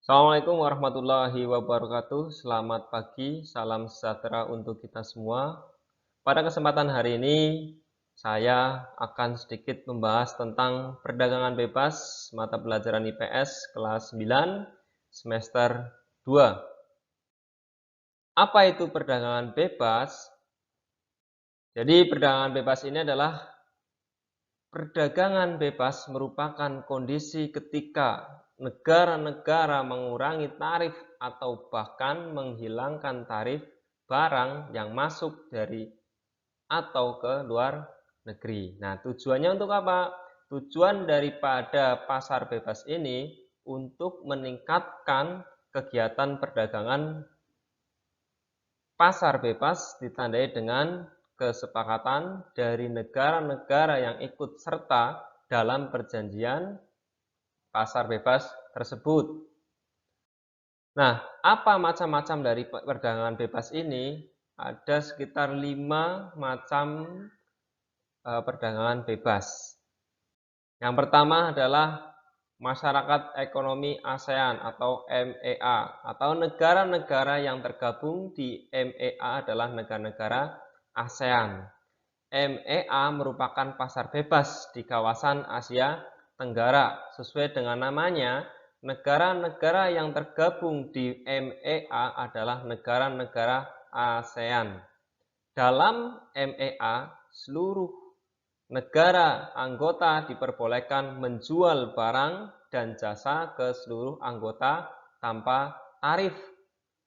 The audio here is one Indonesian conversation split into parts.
Assalamualaikum warahmatullahi wabarakatuh. Selamat pagi, salam sejahtera untuk kita semua. Pada kesempatan hari ini, saya akan sedikit membahas tentang perdagangan bebas mata pelajaran IPS kelas 9 semester 2. Apa itu perdagangan bebas? Jadi perdagangan bebas ini adalah perdagangan bebas merupakan kondisi ketika negara-negara mengurangi tarif atau bahkan menghilangkan tarif barang yang masuk dari atau ke luar negeri. Nah, tujuannya untuk apa? Tujuan daripada pasar bebas ini untuk meningkatkan kegiatan perdagangan. Pasar bebas ditandai dengan kesepakatan dari negara-negara yang ikut serta dalam perjanjian pasar bebas tersebut. Nah, apa macam-macam dari perdagangan bebas ini? Ada sekitar 5 macam perdagangan bebas. Yang pertama adalah Masyarakat Ekonomi ASEAN atau MEA, atau negara-negara yang tergabung di MEA adalah negara-negara ASEAN. MEA merupakan pasar bebas di kawasan Asia Tenggara. Sesuai dengan namanya, negara-negara yang tergabung di MEA adalah negara-negara ASEAN. Dalam MEA, seluruh negara anggota diperbolehkan menjual barang dan jasa ke seluruh anggota tanpa tarif.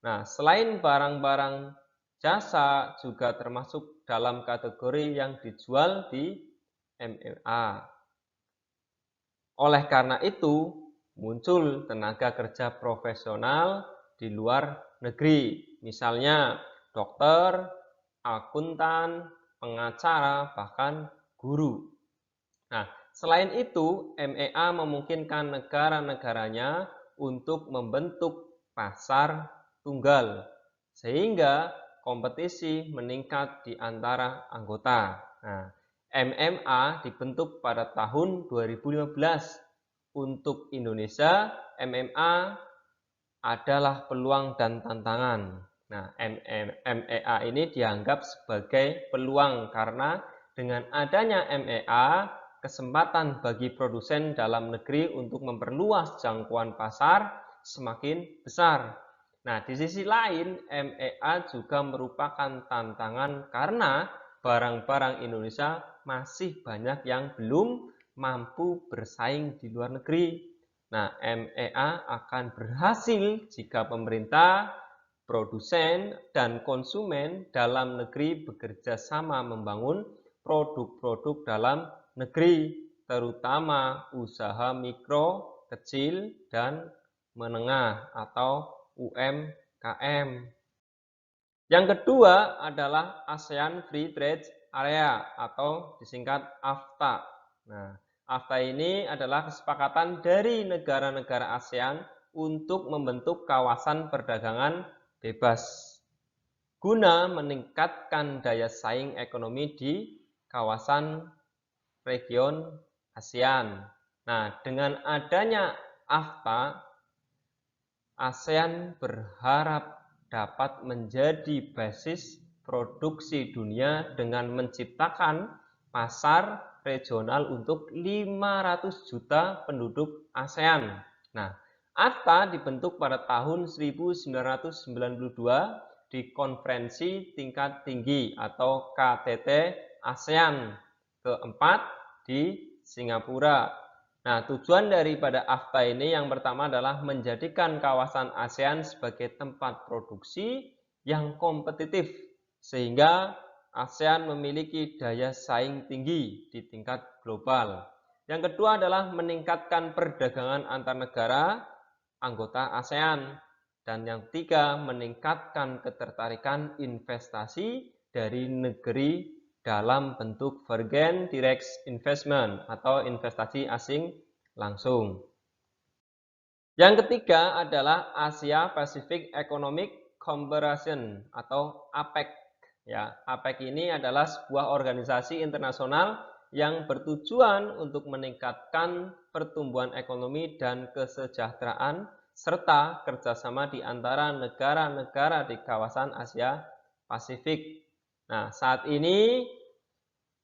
Nah, selain barang-barang jasa juga termasuk dalam kategori yang dijual di MEA. Oleh karena itu, muncul tenaga kerja profesional di luar negeri. Misalnya dokter, akuntan, pengacara, bahkan guru. Nah, selain itu, MEA memungkinkan negara-negaranya untuk membentuk pasar tunggal, sehingga kompetisi meningkat di antara anggota. Nah, MMA dibentuk pada tahun 2015. Untuk Indonesia, MMA adalah peluang dan tantangan. Nah, MEA ini dianggap sebagai peluang karena dengan adanya MEA, kesempatan bagi produsen dalam negeri untuk memperluas jangkauan pasar semakin besar. Nah, di sisi lain, MEA juga merupakan tantangan karena barang-barang Indonesia masih banyak yang belum mampu bersaing di luar negeri. Nah, MEA akan berhasil jika pemerintah, produsen, dan konsumen dalam negeri bekerja sama membangun produk-produk dalam negeri, terutama usaha mikro, kecil, dan menengah atau UMKM. Yang kedua adalah ASEAN Free Trade Area atau disingkat AFTA. Nah, AFTA ini adalah kesepakatan dari negara-negara ASEAN untuk membentuk kawasan perdagangan bebas guna meningkatkan daya saing ekonomi di kawasan region ASEAN. Nah, dengan adanya AFTA, ASEAN berharap dapat menjadi basis produksi dunia dengan menciptakan pasar regional untuk 500 juta penduduk ASEAN. Nah, AFTA dibentuk pada tahun 1992 di konferensi tingkat tinggi atau KTT ASEAN keempat di Singapura. Nah, tujuan daripada AFTA ini yang pertama adalah menjadikan kawasan ASEAN sebagai tempat produksi yang kompetitif, sehingga ASEAN memiliki daya saing tinggi di tingkat global. Yang kedua adalah meningkatkan perdagangan antar negara anggota ASEAN. Dan yang ketiga, meningkatkan ketertarikan investasi dari negeri dalam bentuk foreign direct investment atau investasi asing langsung. Yang ketiga adalah Asia Pacific Economic Cooperation atau APEC. Ya, APEC ini adalah sebuah organisasi internasional yang bertujuan untuk meningkatkan pertumbuhan ekonomi dan kesejahteraan serta kerjasama di antara negara-negara di kawasan Asia Pasifik. Nah, saat ini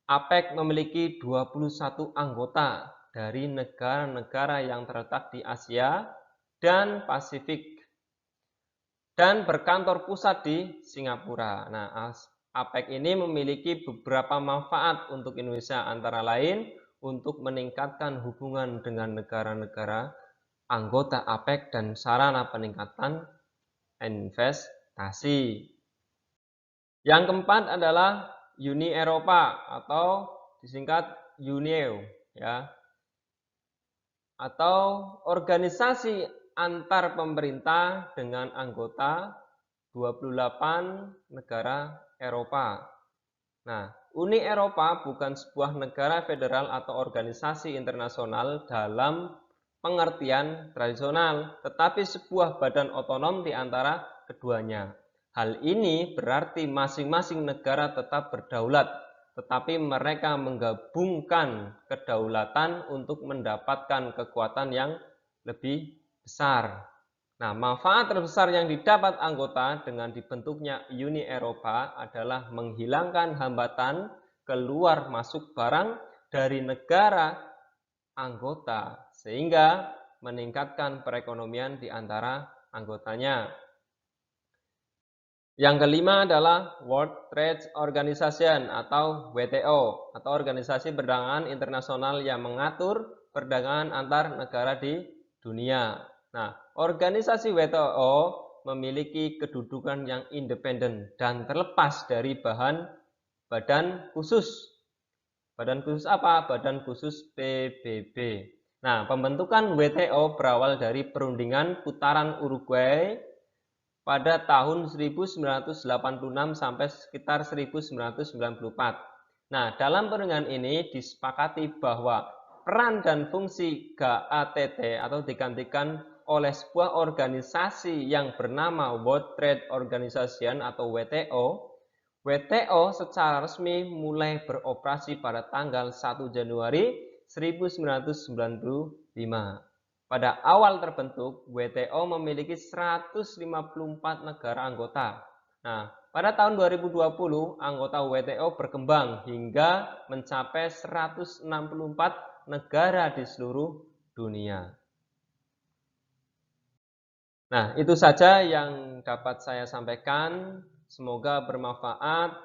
APEC memiliki 21 anggota dari negara-negara yang terletak di Asia dan Pasifik dan berkantor pusat di Singapura. Nah, APEC ini memiliki beberapa manfaat untuk Indonesia, antara lain untuk meningkatkan hubungan dengan negara-negara anggota APEC dan sarana peningkatan investasi. Yang keempat adalah Uni Eropa atau disingkat UNEO, ya, atau organisasi antar pemerintah dengan anggota 28 negara Eropa. Nah, Uni Eropa bukan sebuah negara federal atau organisasi internasional dalam pengertian tradisional, tetapi sebuah badan otonom di antara keduanya. Hal ini berarti masing-masing negara tetap berdaulat, tetapi mereka menggabungkan kedaulatan untuk mendapatkan kekuatan yang lebih besar. Nah, manfaat terbesar yang didapat anggota dengan dibentuknya Uni Eropa adalah menghilangkan hambatan keluar masuk barang dari negara anggota, sehingga meningkatkan perekonomian di antara anggotanya. Yang kelima adalah World Trade Organization atau WTO, atau Organisasi Perdagangan Internasional yang mengatur perdagangan antar negara di dunia. Nah, organisasi WTO memiliki kedudukan yang independen dan terlepas dari badan khusus. Badan khusus apa? Badan khusus PBB. Nah, pembentukan WTO berawal dari perundingan putaran Uruguay pada tahun 1986 sampai sekitar 1994. Nah, dalam perundingan ini disepakati bahwa peran dan fungsi GATT atau digantikan oleh sebuah organisasi yang bernama World Trade Organization atau WTO. WTO secara resmi mulai beroperasi pada tanggal 1 Januari 1995. Pada awal terbentuk, WTO memiliki 154 negara anggota. Nah, pada tahun 2020, anggota WTO berkembang hingga mencapai 164 negara di seluruh dunia. Nah, itu saja yang dapat saya sampaikan. Semoga bermanfaat.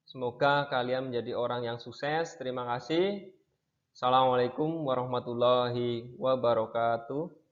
Semoga kalian menjadi orang yang sukses. Terima kasih. Assalamualaikum warahmatullahi wabarakatuh.